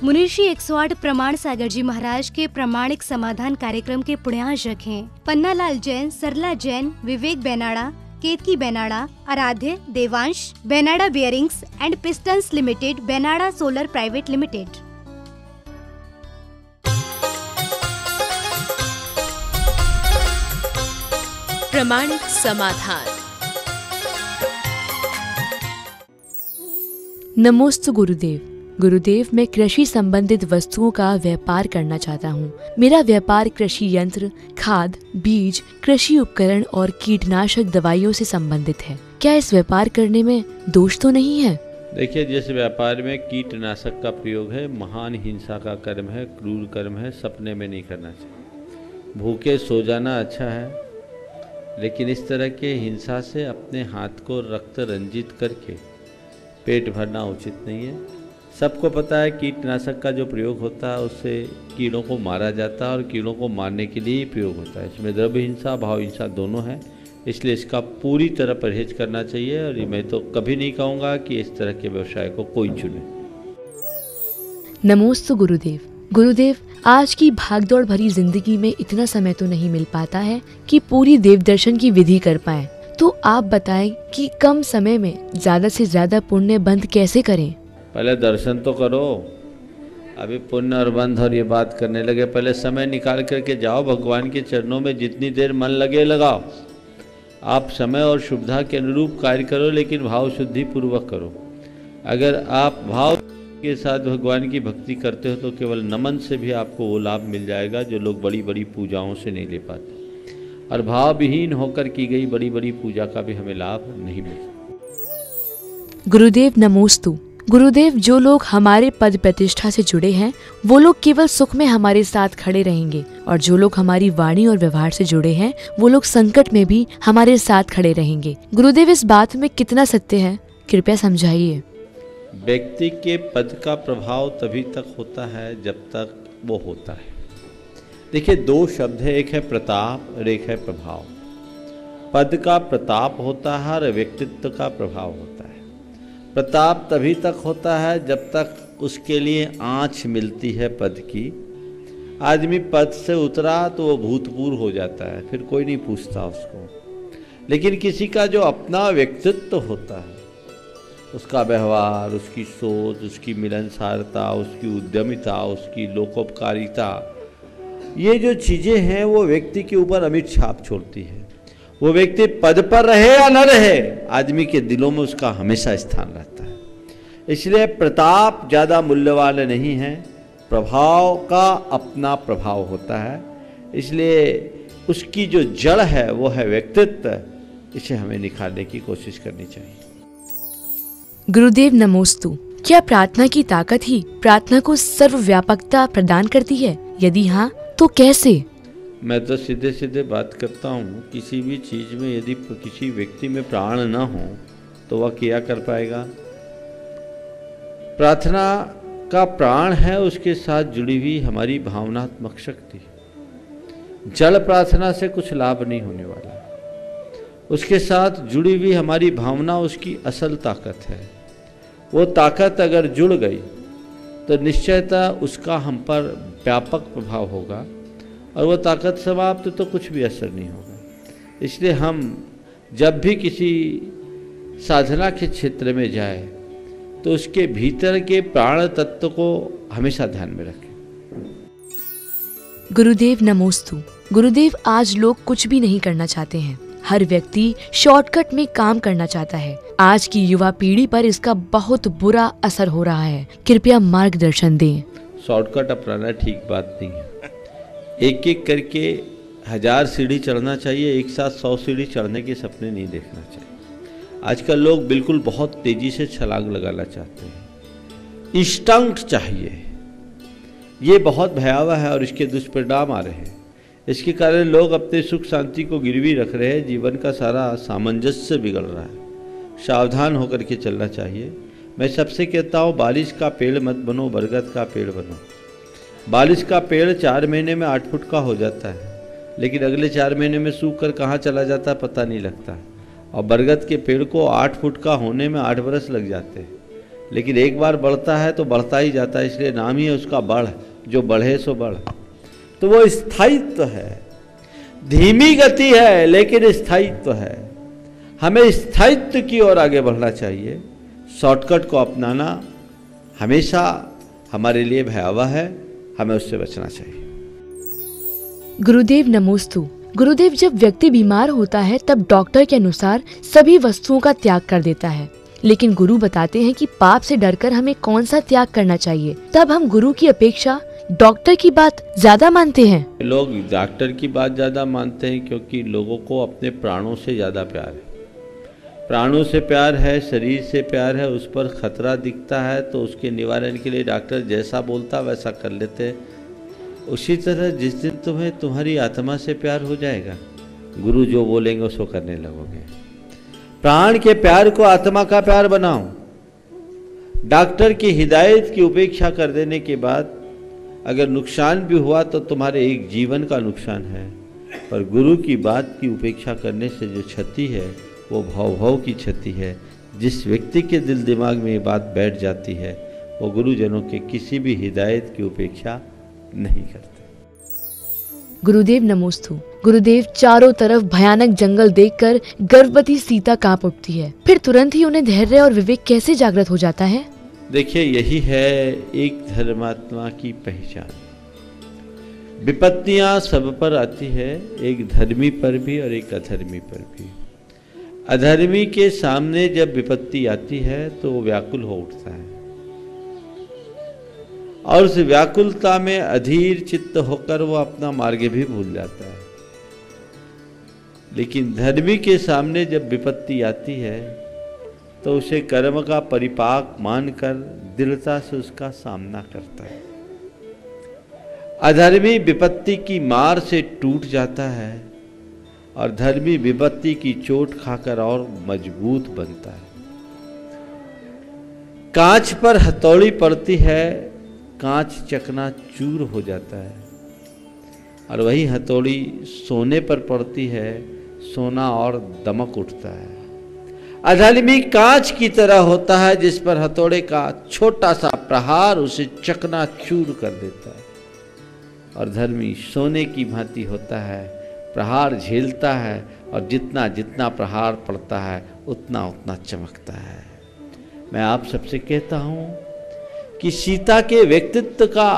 मुनिषी 108 प्रमाण सागर जी महाराज के प्रामाणिक समाधान कार्यक्रम के पुण्यार्चक हैं। पन्नालाल जैन, सरला जैन, विवेक बेनाड़ा, Ketaki Benada, Aaradhya, Devansh, Benada bearings and pistons limited, Benada solar private limited. प्रामाणिक समाधान। नमोस्तु गुरुदेव। गुरुदेव, मैं कृषि संबंधित वस्तुओं का व्यापार करना चाहता हूँ। मेरा व्यापार कृषि यंत्र, खाद, बीज, कृषि उपकरण और कीटनाशक दवाइयों से संबंधित है। क्या इस व्यापार करने में दोष तो नहीं है? देखिए, जिस व्यापार में कीटनाशक का प्रयोग है, महान हिंसा का कर्म है, क्रूर कर्म है, सपने में नहीं करना चाहिए। भूखे सो जाना अच्छा है, लेकिन इस तरह के हिंसा से अपने हाथ को रक्त रंजित करके पेट भरना उचित नहीं है। सबको पता है कीटनाशक का जो प्रयोग होता है उससे कीड़ों को मारा जाता है और कीड़ों को मारने के लिए ही प्रयोग होता है। इसमें द्रव्य हिंसा, भाव हिंसा दोनों है, इसलिए इसका पूरी तरह परहेज करना चाहिए। और मैं तो कभी नहीं कहूँगा कि इस तरह के व्यवसाय को कोई चुने। नमोस्तु गुरुदेव। गुरुदेव, आज की भागदौड़ भरी जिंदगी में इतना समय तो नहीं मिल पाता है कि पूरी देव दर्शन की विधि कर पाएं। तो आप बताएं कि कम समय में ज्यादा से ज्यादा पुण्य बंध कैसे करें? पहले दर्शन तो करो। अभी पुण्य और बंध और ये बात करने लगे, पहले समय निकाल करके जाओ भगवान के चरणों में। जितनी देर मन लगे लगाओ। आप समय और शुभता के अनुरूप कार्य करो, लेकिन भाव शुद्धि पूर्वक करो। अगर आप भाव के साथ भगवान की भक्ति करते हो तो केवल नमन से भी आपको वो लाभ मिल जाएगा जो लोग बड़ी बड़ी पूजाओं से नहीं ले पाते। और भाव विहीन होकर की गई बड़ी बड़ी पूजा का भी हमें लाभ नहीं मिलता। गुरुदेव नमोस्तु। गुरुदेव, जो लोग हमारे पद प्रतिष्ठा से जुड़े हैं वो लोग केवल सुख में हमारे साथ खड़े रहेंगे, और जो लोग हमारी वाणी और व्यवहार से जुड़े हैं वो लोग संकट में भी हमारे साथ खड़े रहेंगे। गुरुदेव, इस बात में कितना सत्य है, कृपया समझाइए। व्यक्ति के पद का प्रभाव तभी तक होता है जब तक वो होता है। देखिए, दो शब्द है, एक है प्रताप और एक है प्रभाव। पद का प्रताप होता है और व्यक्तित्व का प्रभाव होता है। प्रताप तभी तक होता है जब तक उसके लिए आँच मिलती है पद की। आदमी पद से उतरा तो वो भूतपूर्व हो जाता है, फिर कोई नहीं पूछता उसको। लेकिन किसी का जो अपना व्यक्तित्व होता है, उसका व्यवहार, उसकी सोच, उसकी मिलनसारता, उसकी उद्यमिता, उसकी लोकोपकारिता, ये जो चीज़ें हैं वो व्यक्ति के ऊपर अमिट छाप छोड़ती है। वो व्यक्ति पद पर रहे या न रहे, आदमी के दिलों में उसका हमेशा स्थान रहता है। इसलिए प्रताप ज़्यादा मूल्यवान नहीं है, प्रभाव का अपना प्रभाव होता है। इसलिए उसकी जो जड़ है वो है व्यक्तित्व, इसे हमें निखारने की कोशिश करनी चाहिए। गुरुदेव नमोस्तु। क्या प्रार्थना की ताकत ही प्रार्थना को सर्वव्यापकता प्रदान करती है? यदि हाँ तो कैसे? मैं तो सीधे सीधे बात करता हूँ, किसी भी चीज़ में यदि किसी व्यक्ति में प्राण न हो तो वह क्या कर पाएगा? प्रार्थना का प्राण है उसके साथ जुड़ी हुई हमारी भावनात्मक शक्ति। जड़ प्रार्थना से कुछ लाभ नहीं होने वाला। उसके साथ जुड़ी हुई हमारी भावना उसकी असल ताकत है। वो ताकत अगर जुड़ गई तो निश्चयतः उसका हम पर व्यापक प्रभाव होगा, और वो ताकत समाप्त तो कुछ भी असर नहीं होगा। इसलिए हम जब भी किसी साधना के क्षेत्र में जाए तो उसके भीतर के प्राण तत्व को हमेशा ध्यान में रखें। गुरुदेव नमोस्तु। गुरुदेव, आज लोग कुछ भी नहीं करना चाहते हैं। हर व्यक्ति शॉर्टकट में काम करना चाहता है। आज की युवा पीढ़ी पर इसका बहुत बुरा असर हो रहा है। कृपया मार्गदर्शन दें। शॉर्टकट अपनाना ठीक बात नहीं है। एक एक करके 1000 सीढ़ी चढ़ना चाहिए, एक साथ 100 सीढ़ी चढ़ने के सपने नहीं देखना चाहिए। आजकल लोग बिल्कुल बहुत तेजी से छलांग लगाना चाहते हैं। इंस्टेंट चाहिए, ये बहुत भयावह है और इसके दुष्परिणाम आ रहे हैं। इसके कारण लोग अपने सुख शांति को गिरवी रख रहे हैं। जीवन का सारा सामंजस्य बिगड़ रहा है। सावधान होकर के चलना चाहिए। मैं सबसे कहता हूँ, बारिश का पेड़ मत बनो, बरगद का पेड़ बनो। बारिश का पेड़ 4 महीने में 8 फुट का हो जाता है, लेकिन अगले 4 महीने में सूख कर कहाँ चला जाता है पता नहीं लगता। और बरगद के पेड़ को 8 फुट का होने में 8 बरस लग जाते हैं। लेकिन एक बार बढ़ता है तो बढ़ता ही जाता है, इसलिए नाम ही है उसका बढ़, जो बढ़े सो बढ़। तो वो स्थायित्व है, धीमी गति है लेकिन स्थायित्व है। हमें स्थायित्व की ओर आगे बढ़ना चाहिए। शॉर्टकट को अपनाना हमेशा हमारे लिए भयावह है, हमें उससे बचना चाहिए। गुरुदेव नमोस्तु। गुरुदेव, जब व्यक्ति बीमार होता है तब डॉक्टर के अनुसार सभी वस्तुओं का त्याग कर देता है, लेकिन गुरु बताते हैं कि पाप से डरकर हमें कौन सा त्याग करना चाहिए। तब हम गुरु की अपेक्षा डॉक्टर की बात ज्यादा मानते हैं। लोग डॉक्टर की बात ज्यादा मानते हैं क्योंकि लोगों को अपने प्राणों से ज्यादा प्यार है। प्राणों से प्यार है, शरीर से प्यार है, उस पर खतरा दिखता है तो उसके निवारण के लिए डॉक्टर जैसा बोलता वैसा कर लेते हैं। उसी तरह जिस दिन तुम्हें तुम्हारी आत्मा से प्यार हो जाएगा, गुरु जो बोलेंगे उसको करने लगोगे। प्राण के प्यार को आत्मा का प्यार बनाओ। डॉक्टर की हिदायत की उपेक्षा कर देने के बाद अगर नुकसान भी हुआ तो तुम्हारे एक जीवन का नुकसान है, पर गुरु की बात की उपेक्षा करने से जो क्षति है वो भव की क्षति है। जिस व्यक्ति के दिल दिमाग में ये बात बैठ जाती है वो गुरुजनों के किसी भी हिदायत की उपेक्षा नहीं करते। गुरुदेव नमोस्तु। गुरुदेव, चारों तरफ भयानक जंगल देखकर गर्भवती सीता कांप उठती है, फिर तुरंत ही उन्हें धैर्य और विवेक कैसे जागृत हो जाता है? देखिए, यही है एक धर्मात्मा की पहचान। विपत्तियां सब पर आती है, एक धर्मी पर भी और एक अधर्मी पर भी। अधर्मी के सामने जब विपत्ति आती है तो वो व्याकुल हो उठता है और उस व्याकुलता में अधीर चित्त होकर वो अपना मार्ग भी भूल जाता है। लेकिन धर्मी के सामने जब विपत्ति आती है तो उसे कर्म का परिपाक मानकर दृढ़ता से उसका सामना करता है। अधर्मी विपत्ति की मार से टूट जाता है और धर्मी विपत्ति की चोट खाकर और मजबूत बनता है। कांच पर हथौड़ी पड़ती है, कांच चकनाचूर हो जाता है, और वही हथौड़ी सोने पर पड़ती है, सोना और दमक उठता है। अधर्मी कांच की तरह होता है जिस पर हथौड़े का छोटा सा प्रहार उसे चकनाचूर कर देता है, और धर्मी सोने की भांति होता है, प्रहार झेलता है और जितना जितना प्रहार पड़ता है उतना उतना चमकता है। मैं आप सबसे कहता हूं कि सीता के व्यक्तित्व का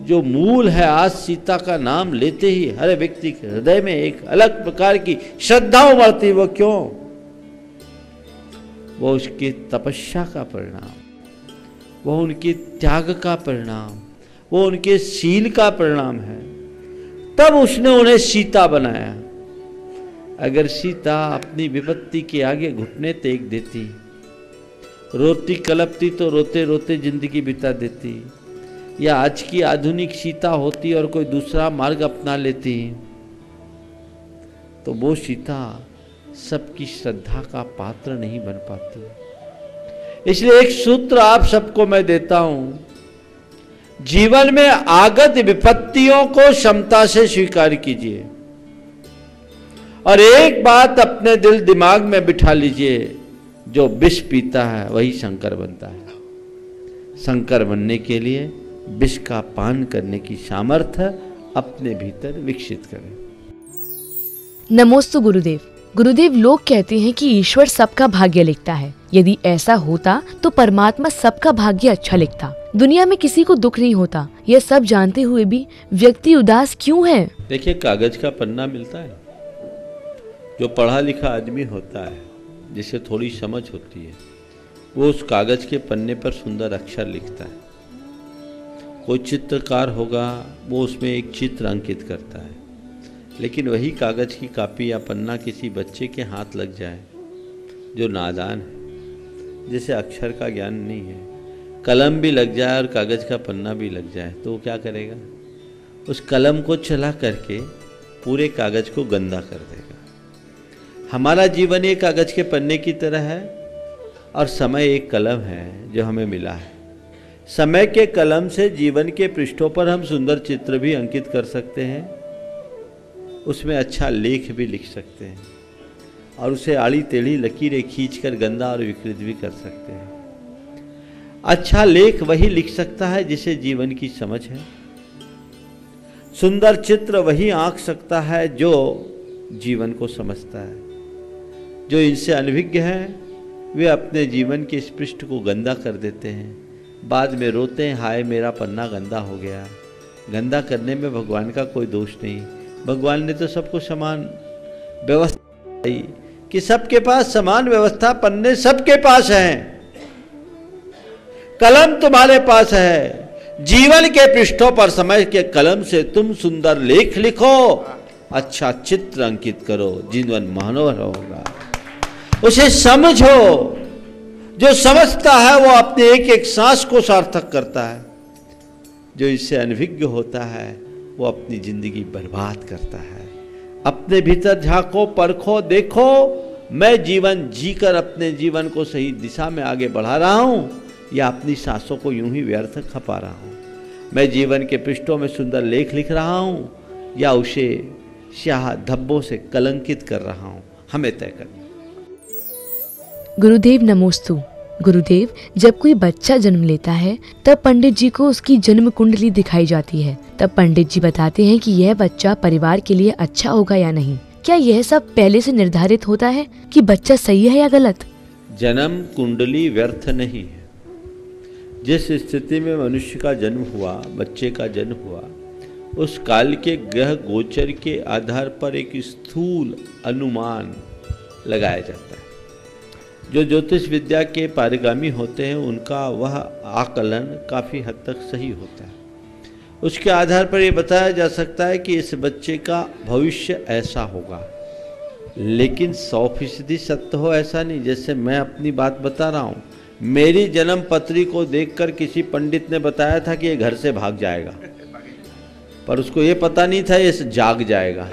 जो मूल है, आज सीता का नाम लेते ही हर व्यक्ति के हृदय में एक अलग प्रकार की श्रद्धा उमड़ती। वो क्यों? वो उसकी तपस्या का परिणाम, वो उनके त्याग का परिणाम, वो उनके शील का परिणाम है। तब उसने उन्हें सीता बनाया। अगर सीता अपनी विपत्ति के आगे घुटने टेक देती, रोती कलपती तो रोते रोते जिंदगी बिता देती, या आज की आधुनिक सीता होती और कोई दूसरा मार्ग अपना लेती, तो वो सीता सबकी श्रद्धा का पात्र नहीं बन पाती। इसलिए एक सूत्र आप सबको मैं देता हूं, जीवन में आगत विपत्तियों को क्षमता से स्वीकार कीजिए और एक बात अपने दिल दिमाग में बिठा लीजिए, जो विष पीता है वही शंकर बनता है। शंकर बनने के लिए विष का पान करने की सामर्थ्य अपने भीतर विकसित करें। नमोस्तु गुरुदेव। गुरुदेव, लोग कहते हैं कि ईश्वर सबका भाग्य लिखता है। यदि ऐसा होता तो परमात्मा सबका भाग्य अच्छा लिखता। दुनिया में किसी को दुख नहीं होता, यह सब जानते हुए भी व्यक्ति उदास क्यों है? देखिए, कागज का पन्ना मिलता है, जो पढ़ा लिखा आदमी होता है, जिसे थोड़ी समझ होती है, वो उस कागज के पन्ने पर सुंदर अक्षर लिखता है। कोई चित्रकार होगा, वो उसमें एक चित्र अंकित करता है। लेकिन वही कागज की कापी या पन्ना किसी बच्चे के हाथ लग जाए जो नादान है, जिसे अक्षर का ज्ञान नहीं है, कलम भी लग जाए और कागज का पन्ना भी लग जाए, तो वो क्या करेगा? उस कलम को चला करके पूरे कागज को गंदा कर देगा। हमारा जीवन एक कागज के पन्ने की तरह है और समय एक कलम है जो हमें मिला है। समय के कलम से जीवन के पृष्ठों पर हम सुंदर चित्र भी अंकित कर सकते हैं, उसमें अच्छा लेख भी लिख सकते हैं और उसे आड़ी टेढ़ी लकीरें खींचकर गंदा और विकृत भी कर सकते हैं। अच्छा लेख वही लिख सकता है जिसे जीवन की समझ है। सुंदर चित्र वही आंक सकता है जो जीवन को समझता है। जो इनसे अनभिज्ञ हैं वे अपने जीवन के इस पृष्ठ को गंदा कर देते हैं, बाद में रोते हैं, हाय मेरा पन्ना गंदा हो गया। गंदा करने में भगवान का कोई दोष नहीं। भगवान ने तो सबको समान व्यवस्था दी कि सबके पास समान व्यवस्था, पन्ने सबके पास हैं, कलम तुम्हारे पास है। जीवन के पृष्ठों पर समय के कलम से तुम सुंदर लेख लिखो, अच्छा चित्र अंकित करो, जीवन मनोहर होगा। उसे समझो। जो समझता है वो अपने एक एक सांस को सार्थक करता है। जो इससे अनभिज्ञ होता है वो अपनी जिंदगी बर्बाद करता है। अपने भीतर झांको, परखो, देखो, मैं जीवन जीकर अपने जीवन को सही दिशा में आगे बढ़ा रहा हूं या अपनी सांसों को यूं ही व्यर्थ खपा रहा हूं। मैं जीवन के पृष्ठों में सुंदर लेख लिख रहा हूं या उसे स्याह धब्बों से कलंकित कर रहा हूं, हमें तय करना। गुरुदेव नमोस्तु। गुरुदेव, जब कोई बच्चा जन्म लेता है तब पंडित जी को उसकी जन्म कुंडली दिखाई जाती है। तब पंडित जी बताते हैं कि यह बच्चा परिवार के लिए अच्छा होगा या नहीं। क्या यह सब पहले से निर्धारित होता है कि बच्चा सही है या गलत? जन्म कुंडली व्यर्थ नहीं है। जिस स्थिति में मनुष्य का जन्म हुआ, बच्चे का जन्म हुआ, उस काल के ग्रह गोचर के आधार पर एक स्थूल अनुमान लगाया जाता है। जो ज्योतिष विद्या के पारगामी होते हैं उनका वह आकलन काफ़ी हद तक सही होता है। उसके आधार पर यह बताया जा सकता है कि इस बच्चे का भविष्य ऐसा होगा, लेकिन 100% सत्य हो ऐसा नहीं। जैसे मैं अपनी बात बता रहा हूँ, मेरी जन्म पत्री को देखकर किसी पंडित ने बताया था कि ये घर से भाग जाएगा, पर उसको ये पता नहीं था ये जाग जाएगा।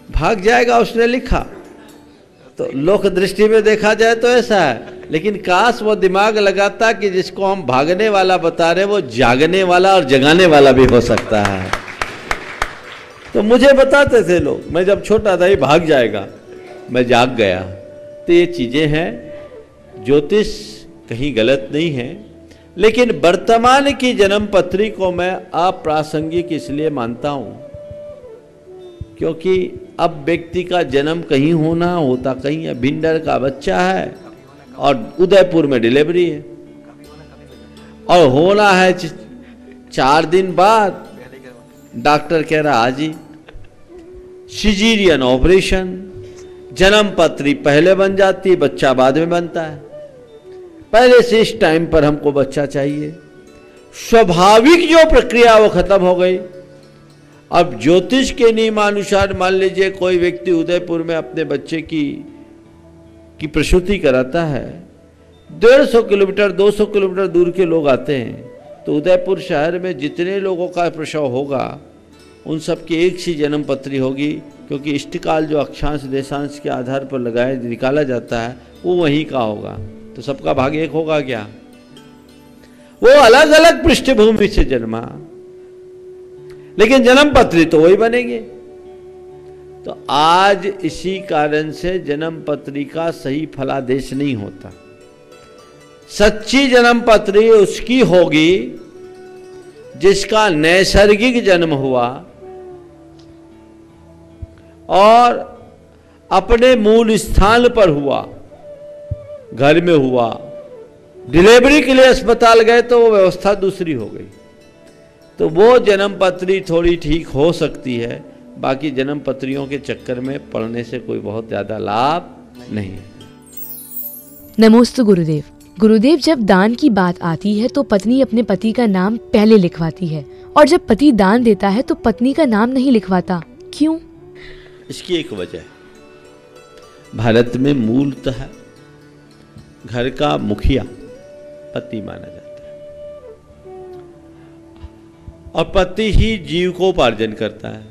भाग जाएगा उसने लिखा, तो लोक दृष्टि में देखा जाए तो ऐसा है, लेकिन काश वो दिमाग लगाता कि जिसको हम भागने वाला बता रहे वो जागने वाला और जगाने वाला भी हो सकता है। तो मुझे बताते थे लोग, मैं जब छोटा था, ये भाग जाएगा, मैं जाग गया। तो ये चीजें हैं, ज्योतिष कहीं गलत नहीं है, लेकिन वर्तमान की जन्म पत्री को मैं अप्रासंगिक इसलिए मानता हूं क्योंकि अब व्यक्ति का जन्म कहीं होना होता कहीं है। भिंडर का बच्चा है और उदयपुर में डिलीवरी है और होना है 4 दिन बाद, डॉक्टर कह रहा हाजी सिजेरियन ऑपरेशन। जन्म पत्री पहले बन जाती, बच्चा बाद में बनता है। पहले से इस टाइम पर हमको बच्चा चाहिए। स्वाभाविक जो प्रक्रिया वो खत्म हो गई। अब ज्योतिष के नियमानुसार मान लीजिए कोई व्यक्ति उदयपुर में अपने बच्चे की प्रसूति कराता है, 150 किलोमीटर 200 किलोमीटर दूर के लोग आते हैं, तो उदयपुर शहर में जितने लोगों का प्रसव होगा उन सब की एक सी जन्म पत्री होगी, क्योंकि इष्टकाल जो अक्षांश देशांश के आधार पर लगाए निकाला जाता है वो वहीं का होगा। तो सबका भाग एक होगा क्या? वो अलग अलग पृष्ठभूमि से जन्मा, लेकिन जन्म पत्री तो वही बनेगी। तो आज इसी कारण से जन्म पत्री का सही फलादेश नहीं होता। सच्ची जन्म पत्री उसकी होगी जिसका नैसर्गिक जन्म हुआ और अपने मूल स्थान पर हुआ, घर में हुआ। डिलीवरी के लिए अस्पताल गए तो वो व्यवस्था दूसरी हो गई, तो वो जन्म पत्री थोड़ी ठीक हो सकती है। बाकी जन्म पत्रियों के चक्कर में पढ़ने से कोई बहुत ज्यादा लाभ नहीं। नमोस्तु गुरुदेव। गुरुदेव, जब दान की बात आती है तो पत्नी अपने पति का नाम पहले लिखवाती है, और जब पति दान देता है तो पत्नी का नाम नहीं लिखवाता, क्यों? इसकी एक वजह है, भारत में मूलतः घर का मुखिया पति माना जाता है और पति ही जीविकोपार्जन करता है।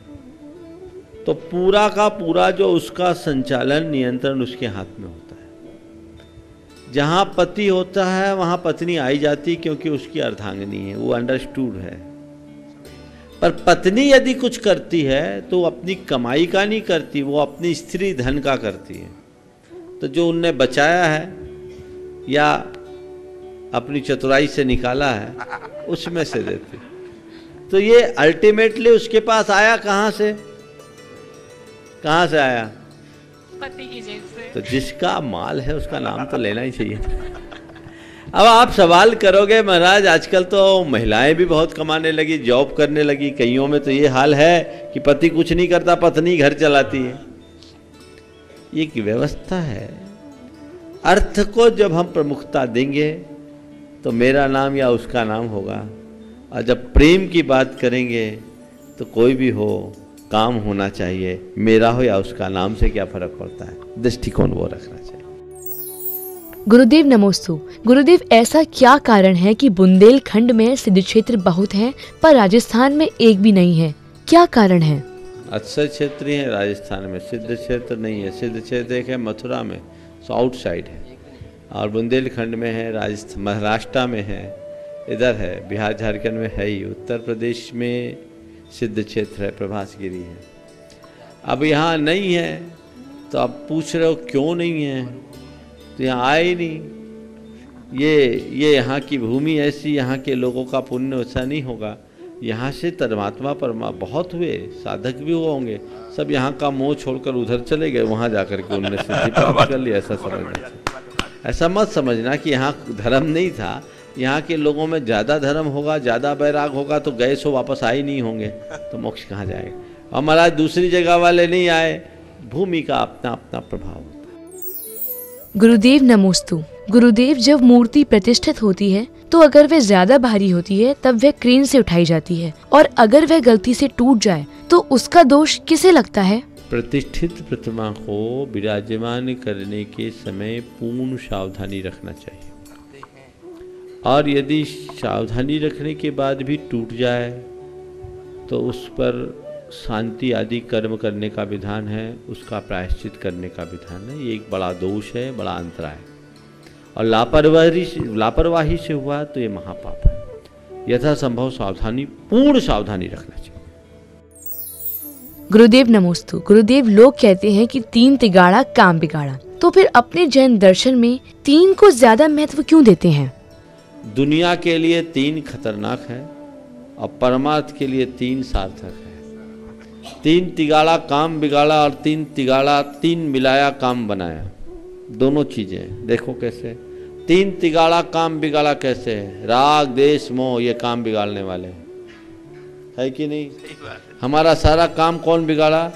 तो पूरा का पूरा जो उसका संचालन नियंत्रण उसके हाथ में होता है। जहां पति होता है वहां पत्नी आई जाती, क्योंकि उसकी अर्धांगिनी है, वो अंडरस्टूड है। पर पत्नी यदि कुछ करती है तो अपनी कमाई का नहीं करती, वो अपनी स्त्री धन का करती है। तो जो उनने बचाया है या अपनी चतुराई से निकाला है, उसमें से देती। तो ये अल्टीमेटली उसके पास आया कहाँ से? कहाँ से आया? पति की जेब से। तो जिसका माल है उसका नाम तो लेना ही चाहिए। अब आप सवाल करोगे महाराज आजकल तो महिलाएं भी बहुत कमाने लगी, जॉब करने लगी, कईयों में तो ये हाल है कि पति कुछ नहीं करता, पत्नी घर चलाती है। ये की व्यवस्था है। अर्थ को जब हम प्रमुखता देंगे तो मेरा नाम या उसका नाम होगा, और जब प्रेम की बात करेंगे तो कोई भी हो काम होना चाहिए, मेरा हो या उसका, नाम से क्या फर्क पड़ता है, दृष्टिकोण वो रखना चाहिए। गुरुदेव नमोस्तु। गुरुदेव, ऐसा क्या कारण है कि बुंदेलखंड में सिद्ध क्षेत्र बहुत हैं पर राजस्थान में एक भी नहीं है? क्या कारण है? अक्सर क्षेत्र ही है राजस्थान में, सिद्ध क्षेत्र नहीं है। सिद्ध क्षेत्र एक है मथुरा में, साउथ साइड है, और बुंदेलखंड में है, राजस्थान महाराष्ट्र में है, इधर है, बिहार झारखंड में है ही, उत्तर प्रदेश में सिद्ध क्षेत्र है, प्रभासगिरी है। अब यहाँ नहीं है तो आप पूछ रहे हो क्यों नहीं है, तो यहाँ आए ही नहीं। ये यहाँ की भूमि ऐसी, यहाँ के लोगों का पुण्य ऐसा नहीं होगा। यहाँ से परमात्मा बहुत हुए, साधक भी हुए होंगे, सब यहाँ का मोह छोड़कर उधर चले गए, वहाँ जाकर के उनने सिद्धि प्राप्त कर लिया। ऐसा समझना, ऐसा मत समझना कि यहाँ धर्म नहीं था। यहाँ के लोगों में ज़्यादा धर्म होगा, ज़्यादा वैराग होगा तो गए सो वापस आए नहीं होंगे, तो मोक्ष कहाँ जाएगा। और महाराज दूसरी जगह वाले नहीं आए, भूमि का अपना अपना प्रभाव होता है। गुरुदेव नमोस्तु। गुरुदेव, जब मूर्ति प्रतिष्ठित होती है तो अगर वह ज्यादा भारी होती है तब वह क्रेन से उठाई जाती है, और अगर वह गलती से टूट जाए तो उसका दोष किसे लगता है? प्रतिष्ठित प्रतिमा को विराजमान करने के समय पूर्ण सावधानी रखना चाहिए, और यदि सावधानी रखने के बाद भी टूट जाए तो उस पर शांति आदि कर्म करने का विधान है, उसका प्रायश्चित करने का विधान है। ये एक बड़ा दोष है, बड़ा अंतराय है, और लापरवाही से हुआ तो ये महापाप है। यथासंभव सावधानी, पूर्ण सावधानी रखना चाहिए। गुरुदेव नमोस्तु। गुरुदेव, लोग कहते हैं कि 3 तिगाड़ा काम बिगाड़ा, तो फिर अपने जैन दर्शन में 3 को ज्यादा महत्व क्यों देते हैं? दुनिया के लिए 3 खतरनाक है और परमार्थ के लिए 3 सार्थक है। 3 तिगाड़ा काम बिगाड़ा और 3 तिगाड़ा 3 मिलाया काम बनाया, दोनों चीजें देखो कैसे। 3 तिगाड़ा काम बिगाड़ा कैसे है? राग देश मोह, ये काम बिगाड़ने वाले है कि नहीं? हमारा सारा काम कौन बिगाड़ा?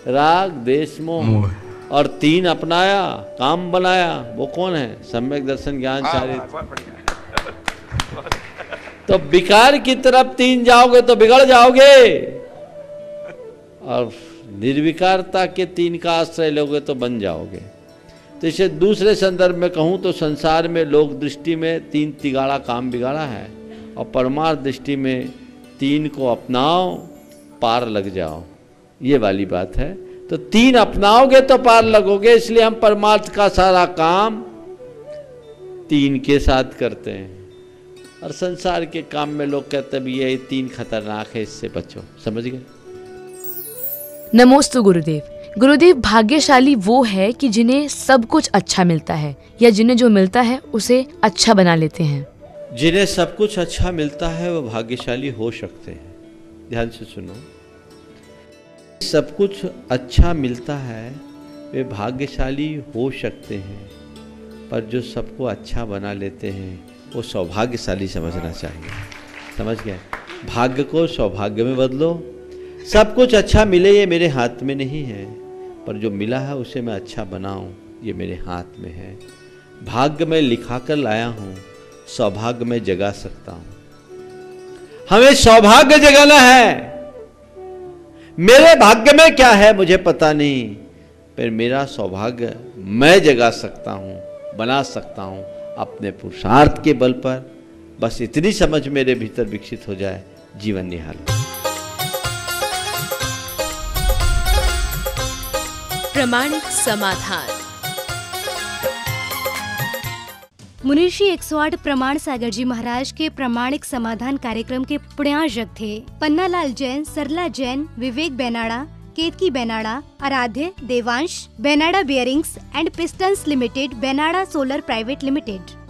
राग देश मोह। और 3 अपनाया, काम बनाया, वो कौन है? सम्यक दर्शन ज्ञान चारित्र। तो विकार की तरफ 3 जाओगे तो बिगड़ जाओगे, और निर्विकारता के 3 का आश्रय लोगे तो बन जाओगे। तो इसे दूसरे संदर्भ में कहूँ तो संसार में लोक दृष्टि में 3 तिगाड़ा काम बिगाड़ा है, और परमार्थ दृष्टि में 3 को अपनाओ पार लग जाओ, ये वाली बात है। तो 3 अपनाओगे तो पार लगोगे, इसलिए हम परमार्थ का सारा काम 3 के साथ करते हैं। और संसार के काम में लोग कहते हैं ये 3 खतरनाक है, इससे बचो। समझ गए? नमोस्तु गुरुदेव। गुरुदेव, भाग्यशाली वो है कि जिन्हें सब कुछ अच्छा मिलता है, या जिन्हें जो मिलता है उसे अच्छा बना लेते हैं। जिन्हें सब कुछ अच्छा मिलता है वो भाग्यशाली हो सकते हैं। ध्यान से सुनो, सब कुछ अच्छा मिलता है वे भाग्यशाली हो सकते हैं, पर जो सबको अच्छा बना लेते हैं वो सौभाग्यशाली समझना चाहिए। समझ गए? भाग्य को सौभाग्य में बदलो। सब कुछ अच्छा मिले ये मेरे हाथ में नहीं है, पर जो मिला है उसे मैं अच्छा बनाऊं ये मेरे हाथ में है। भाग्य में लिखा कर लाया हूं, सौभाग्य में जगा सकता हूं। हमें सौभाग्य जगाना है। मेरे भाग्य में क्या है मुझे पता नहीं, पर मेरा सौभाग्य मैं जगा सकता हूं, बना सकता हूं अपने पुरुषार्थ के बल पर। बस इतनी समझ मेरे भीतर विकसित हो जाए, जीवन निहाल। प्रमाणिक समाधान। मुनिषी 108 प्रमाण सागर जी महाराज के प्रमाणिक समाधान कार्यक्रम के पुण्यार्जक थे पन्नालाल जैन, सरला जैन, विवेक बेनाड़ा, Ketaki Benada, Aaradhya, Devansh, Benada bearings and pistons limited, Benada solar private limited.